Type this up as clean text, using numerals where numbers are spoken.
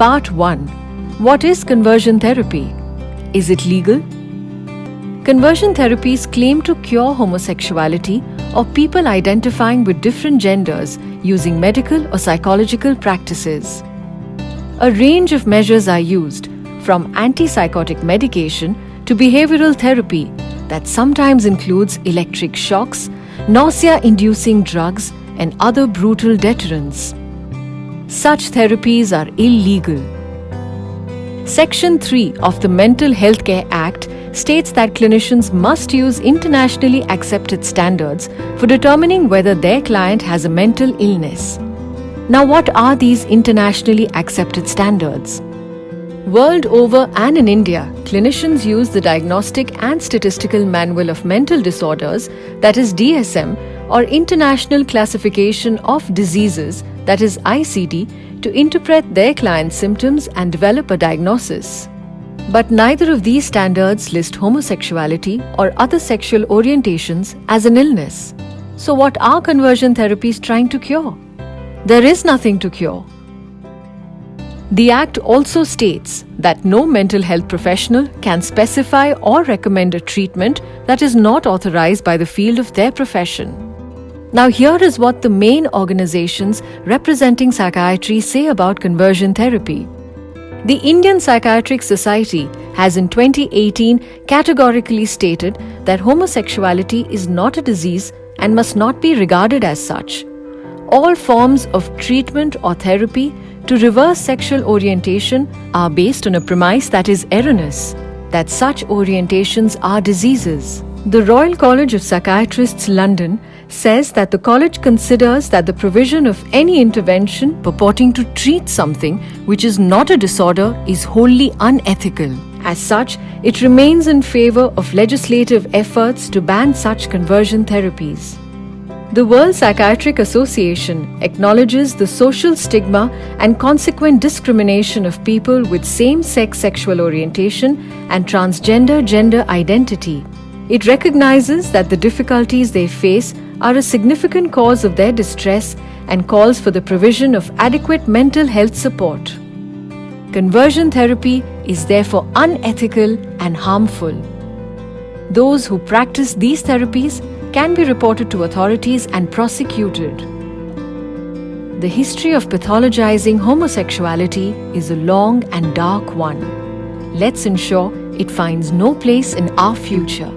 Part 1. What is conversion therapy? Is it legal? Conversion therapies claim to cure homosexuality or people identifying with different genders using medical or psychological practices. A range of measures are used, from antipsychotic medication to behavioral therapy that sometimes includes electric shocks, nausea-inducing drugs, and other brutal deterrents. Such therapies are illegal. Section 3 of the Mental Health Care Act states that clinicians must use internationally accepted standards for determining whether their client has a mental illness. Now, what are these internationally accepted standards? World over and in India, clinicians use the Diagnostic and Statistical Manual of Mental Disorders, that is DSM, or International Classification of Diseases, that is ICD, to interpret their client's symptoms and develop a diagnosis. But neither of these standards list homosexuality or other sexual orientations as an illness. So what are conversion therapies trying to cure? There is nothing to cure. The Act also states that no mental health professional can specify or recommend a treatment that is not authorized by the field of their profession. Now, here is what the main organizations representing psychiatry say about conversion therapy. The Indian Psychiatric Society has in 2018 categorically stated that homosexuality is not a disease and must not be regarded as such. All forms of treatment or therapy to reverse sexual orientation are based on a premise that is erroneous, that such orientations are diseases. The Royal College of Psychiatrists, London, says that the college considers that the provision of any intervention purporting to treat something which is not a disorder is wholly unethical. As such, it remains in favor of legislative efforts to ban such conversion therapies. The World Psychiatric Association acknowledges the social stigma and consequent discrimination of people with same-sex sexual orientation and transgender gender identity. It recognizes that the difficulties they face are a significant cause of their distress and calls for the provision of adequate mental health support. Conversion therapy is therefore unethical and harmful. Those who practice these therapies can be reported to authorities and prosecuted. The history of pathologizing homosexuality is a long and dark one. Let's ensure it finds no place in our future.